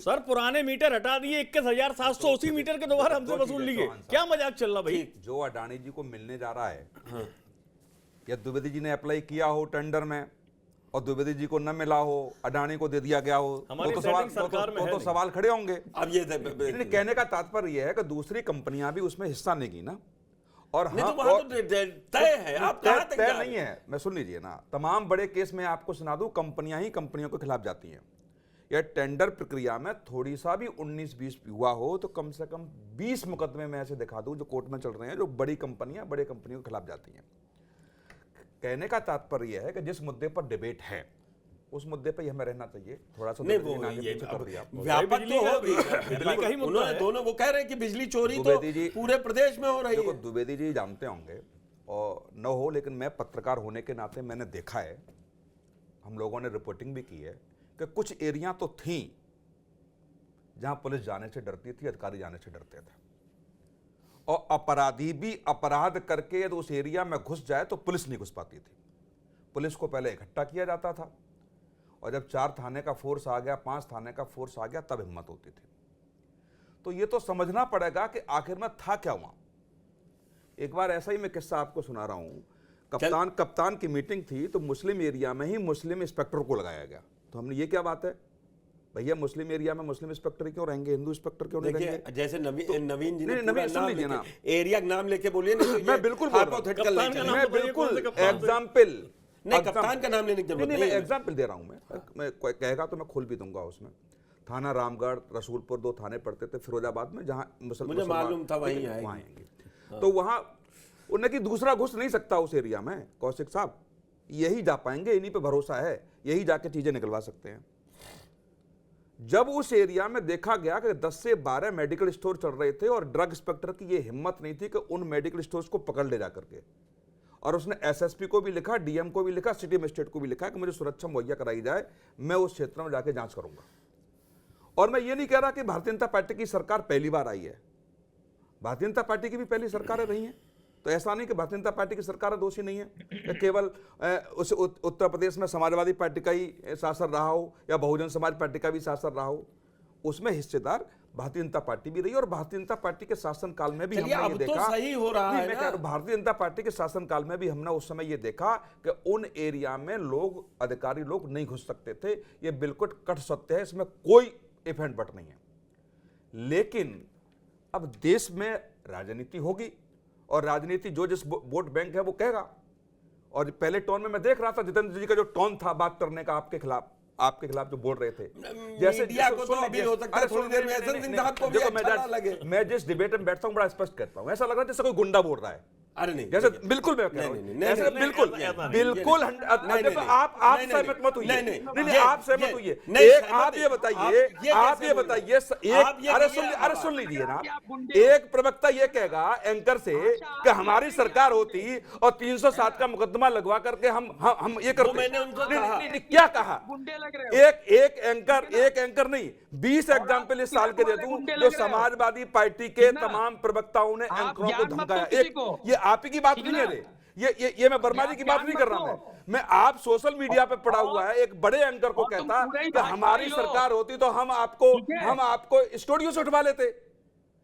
Sir पुराने metre हटा दिए, 21,780 मीटर के दोबारा हमसे वसूल लिए। क्या मजाक चल रहा भाई? जो अडानी जी को मिलने जा रहा है, या द्विवेदी जी ने अप्लाई किया हो टेंडर में और द्विवेदी जी को न मिला हो, अडानी को दे दिया गया हो, तो सवाल खड़े होंगे। अब ये कहने का तात्पर्य यह है कि दूसरी कंपनियां भी उसमें हिस्सा लेंगी ना। और हाँ, तो तय है, आप तय नहीं है। मैं सुन लीजिए ना, तमाम बड़े केस में आपको सुना दूं, कंपनियां ही कंपनियों के खिलाफ जाती हैं। या टेंडर प्रक्रिया में थोड़ी सा भी 19-20 हुआ हो तो कम से कम 20 मुकदमे में ऐसे दिखा दूं जो कोर्ट में चल रहे हैं, जो बड़ी कंपनियां बड़े कंपनियों के खिलाफ जाती हैं। कहने का तात्पर्य यह है कि जिस मुद्दे पर डिबेट है उस मुद्दे पे हमें रहना चाहिए। थोड़ा सा नहीं, वो ये व्यापक तो हो गई, उन्होंने दोनों वो कह रहे हैं कि बिजली चोरी तो पूरे प्रदेश में हो रही है। द्विवेदी जी जानते होंगे और न हो, लेकिन मैं पत्रकार होने के नाते मैंने देखा है, हम लोगों ने रिपोर्टिंग भी की है कि कुछ एरिया तो थी जहां पुलिस जाने से डरती थी, अधिकारी जाने से डरते थे, और अपराधी भी अपराध करके यदि उस एरिया में घुस जाए तो पुलिस नहीं घुस पाती थी। पुलिस को पहले इकट्ठा किया जाता था, और जब 4 थाने का फोर्स आ गया, 5 थाने का फोर्स आ गया, तब हिम्मत होती थी। तो ये तो समझना पड़ेगा कि आखिर में था क्या वहां। एक बार ऐसा ही मैं किस्सा आपको सुना रहा हूं। कप्तान की मीटिंग थी तो मुस्लिम एरिया में ही मुस्लिम इंस्पेक्टर को लगाया गया। तो हमने ये क्या बात है भैया, मुस्लिम एरिया में मुस्लिम इंस्पेक्टर क्यों रहेंगे, हिंदू इंस्पेक्टर क्यों नहीं रहेंगे? जैसे नवीन जी ने एरिया का नाम लेके बोलिए ना, मैं बिल्कुल एग्जाम्पल नहीं, कप्तान का नाम लेने की जरूरत नहीं, मैं एग्जाम्पल दे रहा हूं। मैं कहेगा तो मैं खोल भी दूंगा। उसमें थाना रामगढ़, रसूलपुर 2 थाने पड़ते थे फिरोजाबाद में, जहां मुझे मालूम था वहीं आएंगे। तो वहां उन्हें कि दूसरा घुस नहीं सकता उस एरिया में। कौशिक साहब यही जा पाएंगे, इन्हीं पे भरोसा है, यही जाके चीजें निकलवा सकते हैं। जब उस एरिया में देखा गया कि 10 से 12 मेडिकल स्टोर चल रहे थे और ड्रग इंस्पेक्टर की यह हिम्मत नहीं थी कि उन मेडिकल स्टोर्स को पकड़ ले जा करके, और उसने एसएसपी को भी लिखा, डीएम को भी लिखा, सिटी मजिस्ट्रेट को भी लिखा कि मुझे सुरक्षा मुहैया कराई जाए, मैं उस क्षेत्र में जाके जांच करूंगा। और मैं ये नहीं कह रहा कि भारतीय जनता पार्टी की सरकार पहली बार आई है, भारतीय जनता पार्टी की भी पहली सरकारें रही हैं। तो ऐसा नहीं कि भारतीय जनता पार्टी की सरकार दोषी नहीं है, केवल उस उत्तर प्रदेश में समाजवादी पार्टी का ही शासन रहा हो या बहुजन समाज पार्टी का भी शासन रहा हो, उसमें हिस्सेदार भारतीय जनता पार्टी भी रही। और भारतीय जनता पार्टी के शासनकाल में भी हमने ये देखा, तो सही हो रहा है ना? भारतीय जनता पार्टी के शासनकाल में भी हमने उस समय ये देखा कि उन एरिया में लोग, अधिकारी लोग नहीं घुस सकते थे। ये बिल्कुल कट सत्य है, इसमें कोई इफ एंड बट नहीं है। लेकिन अब देश में राजनीति होगी और राजनीति जो जिस वोट बैंक है वो कहेगा। और पहले टोन में मैं देख रहा था जितेंद्र जी का जो टोन था बात करने का आपके खिलाफ जो बोल रहे थे, जैसे को तो अभी हो सकता है थोड़ी देर में ऐसा सिंह साहब को भी अच्छा ना लगे। मैं जिस डिबेट में बैठता हूं बड़ा स्पष्ट करता हूं, ऐसा लग रहा है जैसे कोई गुंडा बोल रहा है। अरे नहीं, जैसे बिल्कुल मैं कह रहा हूं, ऐसे बिल्कुल आप सहमत मत होइए, नहीं आप सहमत होइए। एक आप ये बताइए, अरे सुन लीजिए ना, एक प्रवक्ता ये कहेगा एंकर से कि हमारी सरकार होती और 307 का मुकदमा लगवा करके हम ये करते। मैंने उनको कहा, क्या कहा? एक एंकर नहीं 20 एग्जाम्पल इस साल के दे दूं जो समाजवादी पार्टी के तमाम प्रवक्ताओं ने एंकरों को धमकाया। ये आप ही की बात नहीं है रे, ये मैं वर्मा जी की बात नहीं कर रहा। मैं आप सोशल मीडिया पे पड़ा हुआ है, एक बड़े एंकर को कहता कि हमारी सरकार होती तो हम आपको स्टूडियो से उठवा लेते।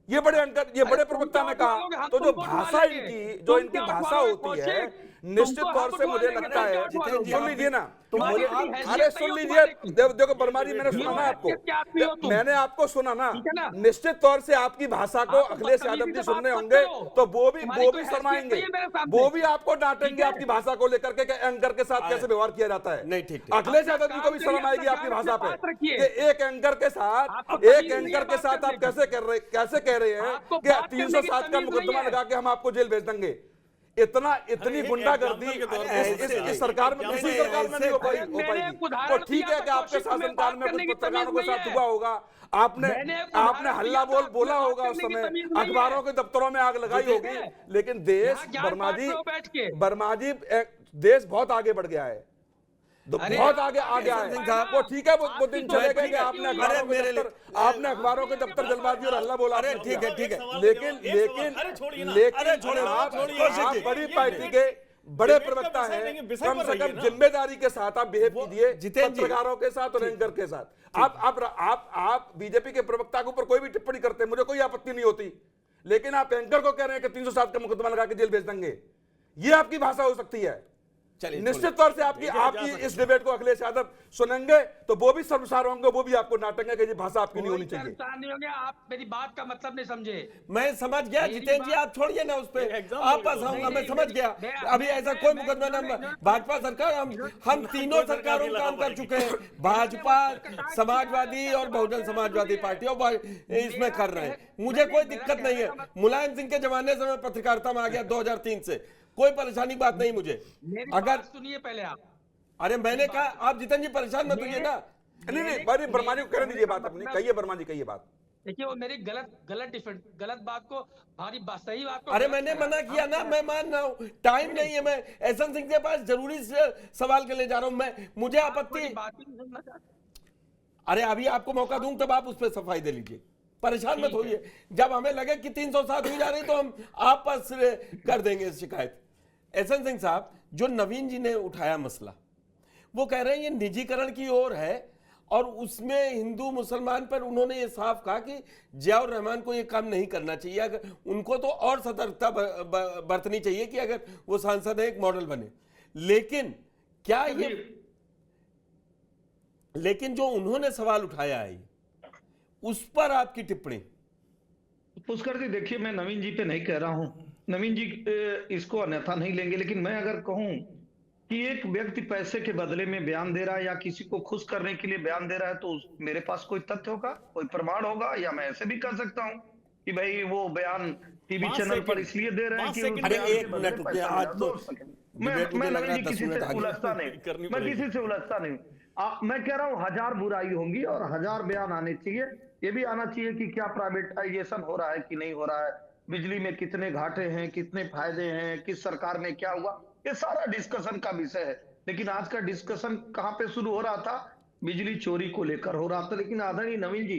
ये बड़े एंकर, ये बड़े प्रवक्ता ने कहा। तो जो भाषा इनकी भाषा होती है, निश्चित तौर से मुझे लगता है, सुन लीजिए ना, अरे सुन लीजिए, देखो वर्मा जी, मैंने आपको सुना ना, निश्चित तौर से आपकी भाषा को अखिलेश यादव जी सुनने होंगे तो वो भी शर्माएंगे, वो भी आपको डांटेंगे आपकी भाषा को लेकर के एंकर के साथ कैसे व्यवहार किया जाता है। नहीं, ठीक, अखिलेश यादव जी को भी शर्म आएगी आपकी भाषा पे कि एक एंकर के साथ आप कैसे कह रहे हैं कि 307 का मुकदमा लगा के हम आपको जेल भेज देंगे। इतनी गुंडागर्दी इस सरकार में, किसी सरकार में नहीं हो पाएगी। तो ठीक है कि आपके शासनकाल में कुछ पत्रकारों के साथ हुआ होगा, आपने हल्ला बोला होगा, उस समय अखबारों के दफ्तरों में आग लगाई होगी, लेकिन देश, वर्मा जी देश बहुत आगे बढ़ गया है, बहुत आगे आ गया है। वो ठीक है, वो दिन चले गए कि आपने अखबारों के दफ्तर जलवा दिए और हल्ला बोला। अरे ठीक है, लेकिन आप बड़ी पार्टी के बड़े डिबेट का प्रवक्ता विषय है, नहीं है, विषय कम पर से रहिए कम ना। जिम्मेदारी के साथ आप बिहेव कीजिए जितेंद्र जी। पत्रकारों के साथ और एंकर के साथ। आप बीजेपी के प्रवक्ता के ऊपर कोई भी टिप्पणी करते हैं, मुझे कोई आपत्ति नहीं होती, लेकिन आप एंकर को कह रहे हैं कि 307 का मुकदमा लगा के जेल भेज देंगे, ये आपकी भाषा हो सकती है। चलिए, निश्चित तौर से आपकी इस डिबेट को अखिलेश यादव सुनेंगे तो वो भी शर्मसार होंगे, वो भी आपको नाटेंगे कि ये भाषा आपकी नहीं होनी चाहिए। नहीं हो गया, आप मेरी बात का मतलब नहीं समझे। मैं समझ गया जितेंद्र जी, आप छोड़िए ना उस पे, एग्जाम आपस आऊंगा, मैं समझ गया। अभी ऐसा कोई मुकदमा ना, भाजपा सरकार, हम तीनों सरकारों में काम कर चुके हैं, भाजपा, समाजवादी और बहुजन समाजवादी पार्टी, और इसमें कर रहे हैं, मुझे कोई दिक्कत नहीं है। मुलायम सिंह के जमाने से मैं पत्रकारिता में आ गया 2003 से, कोई परेशानी बात नहीं मुझे। अगर सुनिए पहले आप, अरे मैंने कहा आप जितेंद्र जी परेशान मत होइए ना। नहीं, वर्मा जी को करने दीजिए बात अपनी, कहिए वर्मा जी, कहिए बात। देखिए वो मेरी गलत बात को सही बात को अरे मैंने मना किया ना, मैं मान रहा हूँ, टाइम नहीं है, मैं एहसन सिंह के पास जरूरी से सवाल के लिए जा रहा हूँ, मुझे आपत्ति। बात ही नहीं सुनना चाहते। अरे अभी आपको मौका दूं तब आप उस पर सफाई दे लीजिए, परेशान मत होइए। जब हमें लगे कि 307 हुई जा रही तो हम आपस कर देंगे शिकायत। एहसन सिंह साहब, जो नवीन जी ने उठाया मसला, वो कह रहे हैं ये निजीकरण की ओर है, और उसमें हिंदू मुसलमान पर उन्होंने ये साफ कहा कि जियाउर रहमान को ये काम नहीं करना चाहिए, अगर उनको तो और सतर्कता बरतनी चाहिए कि अगर वो सांसद है एक मॉडल बने। लेकिन क्या ये, लेकिन जो उन्होंने सवाल उठाया है उस पर आपकी टिप्पणी? पुष्कर जी देखिए, मैं नवीन जी पे नहीं कह रहा हूं, नवीन जी इसको अन्यथा नहीं लेंगे, लेकिन मैं अगर कहूं कि एक व्यक्ति पैसे के बदले में बयान दे रहा है या किसी को खुश करने के लिए बयान दे रहा है, तो मेरे पास कोई तथ्य होगा, कोई प्रमाण होगा, या मैं ऐसे भी कर सकता हूं कि भाई वो बयान टीवी चैनल पर इसलिए दे रहे हैं कि अरे एक मिनट रुकिए, आज तो मैं नवीन जी किसी से उलझता नहीं, मैं किसी से उलझता नहीं। मैं कह रहा हूं 1000 बुराई होंगी और 1000 बयान आने चाहिए। ये भी आना चाहिए कि क्या प्राइवेटाइजेशन हो रहा है कि नहीं हो रहा है, बिजली में कितने घाटे हैं, कितने फायदे हैं, किस सरकार में क्या हुआ, ये सारा डिस्कशन का विषय है। लेकिन आज का डिस्कशन कहां पे शुरू हो रहा था? बिजली चोरी को लेकर हो रहा था। लेकिन आदरणीय नवीन जी,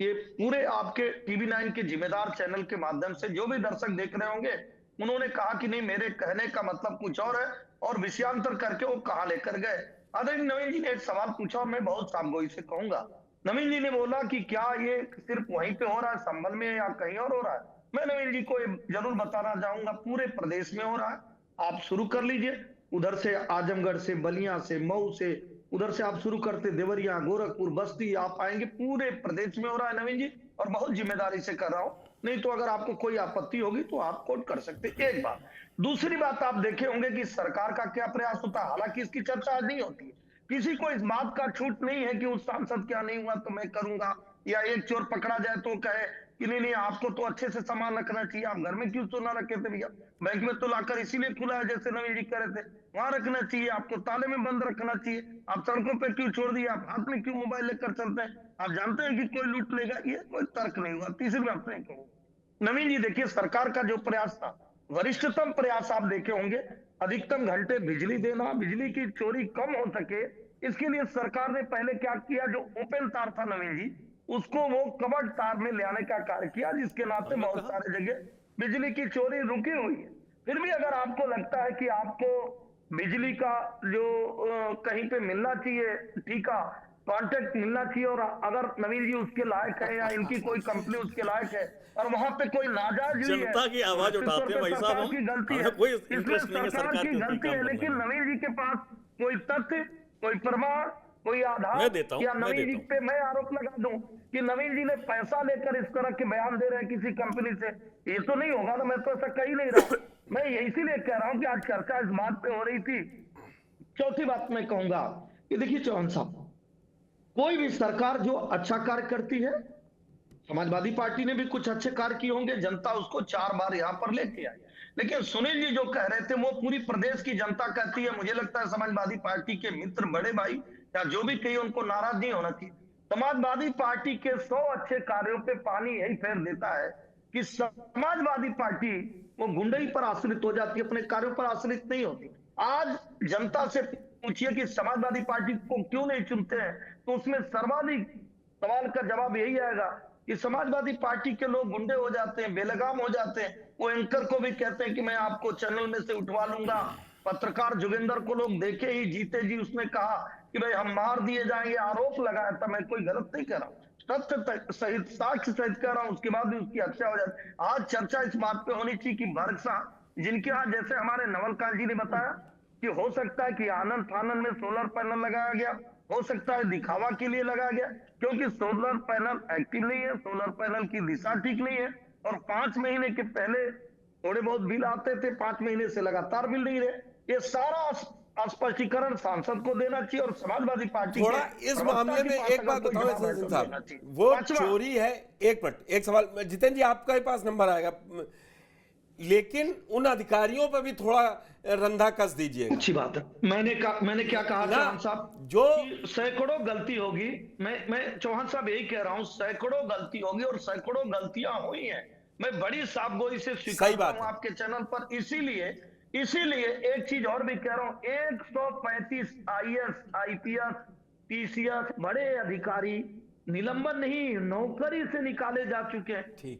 ये पूरे आपके टीवी 9 के जिम्मेदार चैनल के माध्यम से जो भी दर्शक देख रहे होंगे, उन्होंने कहा कि नहीं मेरे कहने का मतलब कुछ और है, और विषयांतर करके वो कहां लेकर गए। आदरणीय नवीन जी ने एक सवाल पूछा और मैं बहुत सामगोई से कहूंगा। नवीन जी ने बोला कि क्या ये सिर्फ वहीं पे हो रहा है संभल में या कहीं और हो रहा है? मैं नवीन जी को जरूर बताना चाहूंगा, पूरे प्रदेश में हो रहा है। आप शुरू कर लीजिए, उधर से आजमगढ़ से, बलिया से, मऊ से, उधर से आप शुरू करते देवरिया, गोरखपुर, बस्ती, आप आएंगे, पूरे प्रदेश में हो रहा है नवीन जी, और बहुत जिम्मेदारी से कर रहा हूं। नहीं तो अगर आपको कोई आपत्ति होगी तो आप कोट कर सकते। एक बात। दूसरी बात, आप देखे होंगे कि सरकार का क्या प्रयास होता है, हालांकि इसकी चर्चा आज नहीं होती है, किसी को इस बात का छूट नहीं है कि उस सांसद क्या नहीं हुआ तो मैं करूंगा, या एक चोर पकड़ा जाए तो कहे कि नहीं आपको तो अच्छे से सामान रखना चाहिए, आप घर में क्यों तो ना रखे थे भैया, बैंक में तो लाकर इसीलिए खुला है जैसे नवीन जी कह रहे थे, वहां रखना चाहिए, आपको ताले में बंद रखना चाहिए, आप सड़कों पे क्यों छोड़ दिए, आप हाथ में क्यों मोबाइल लेकर चलते हैं, आप जानते हैं कि कोई लूट लेगा, ये कोई तर्क नहीं हुआ। तीसरी बात नहीं कहूँ नवीन जी, देखिए सरकार का जो प्रयास था, वरिष्ठतम प्रयास आप देखे होंगे, अधिकतम घंटे बिजली देना, बिजली की चोरी कम हो सके, इसके लिए सरकार ने पहले क्या किया, जो ओपन तार था नवीन जी, उसको वो कवर्ड तार में ले आने का कार्य किया, जिसके नाते बहुत सारे जगह बिजली की चोरी रुकी हुई है। फिर भी अगर आपको लगता है कि आपको बिजली का जो कहीं पे मिलना चाहिए, ठीक है, कॉन्ट्रैक्ट मिलना चाहिए, और अगर नवीन जी उसके लायक है या इनकी कोई कंपनी उसके लायक है, और वहां पे कोई नाजायज हुई है, जनता की आवाज उठाते हैं भाई साहब, हम की गलती है, कोई इसमें इंटरेस्ट नहीं है सरकार की गलती है। लेकिन नवीन जी के पास कोई तथ्य, कोई प्रमाण, कोई आधार, या नवीन जी पे मैं आरोप लगा दूं कि नवीन जी ने पैसा लेकर इस तरह के बयान दे रहे हैं किसी कंपनी से, ये तो नहीं होगा ना, मैं तो ऐसा कह ही नहीं रहा। मैं इसीलिए कह रहा हूं कि आज चर्चा इस बात पे हो रही थी। चौथी बात मैं कहूंगा कि देखिए चौहान साहब, कोई भी सरकार जो अच्छा कार्य करती है, समाजवादी पार्टी ने भी कुछ अच्छे कार्य किए होंगे, जनता उसको 4 बार यहां पर लेके आई। लेकिन सुनील जी जो कह रहे थे वो पूरी प्रदेश की जनता कहती है, मुझे लगता है समाजवादी पार्टी के मित्र, बड़े भाई या जो भी कही, उनको नाराज नहीं होना चाहिए। समाजवादी पार्टी के 100 अच्छे कार्यों पे पानी यही फेर देता है कि समाजवादी पार्टी वो गुंडई पर आश्रित हो जाती है, अपने कार्यों पर आश्रित नहीं होती। आज जनता से पूछिए कि समाजवादी पार्टी को क्यों नहीं चुनते हैं, तो उसमें सर्वाधिक सवाल का जवाब यही आएगा कि समाजवादी पार्टी के लोग गुंडे हो जाते हैं, बेलगाम हो जाते हैं। वो एंकर को भी कहते हैं कि मैं आपको चैनल में से उठवा लूंगा, पत्रकार जोगिंदर को लोग देखे ही जीते जी उसने कहा कि भाई हम मार दिए जाएंगे, आरोप लगाया था। मैं कोई गलत नहीं कह रहा हूँ, तथ्य सहित साक्ष्य सहित कह रहा हूँ, उसके बाद भी उसकी हत्या हो जाती। आज चर्चा इस बात पे होनी चाहिए कि भरसा, जिनके यहाँ जैसे हमारे नवलकांत जी ने बताया कि हो सकता है कि आनंद फानंद में सोलर पैनल लगाया गया, हो सकता है दिखावा के लिए लगाया गया, क्योंकि सोलर पैनल एक्टिव नहीं है, सोलर पैनल की दिशा ठीक नहीं है, और 5 महीने के पहले थोड़े बहुत बिल आते थे, 5 महीने से लगातार बिल नहीं रहे। ये सारा स्पष्टीकरण सांसद को देना चाहिए और समाजवादी पार्टी थोड़ा इस मामले में एक बात बताओ एसएन सिंह साहब, वो चोरी है। एक मिनट, एक सवाल जितेंद्र जी, आपका ही पास नंबर आएगा, लेकिन उन अधिकारियों पर भी थोड़ा रंधा कस दीजिएगा। अच्छी बात है। मैंने क्या कहा चौहान साहब, जो सैकड़ों गलती होगी। मैं चौहान साहब यही कह रहा हूं, सैकड़ों गलती होगी और सैकड़ों गलतियां हुई हैं। मैं बड़ी साफगोई से स्वीकार हूं आपके चैनल पर। इसीलिए एक चीज और भी कह रहा हूं, 135 आईएएस, आईपीएस, टीसीएस बड़े अधिकारी निलंबन नहीं, नौकरी से निकाले जा चुके हैं।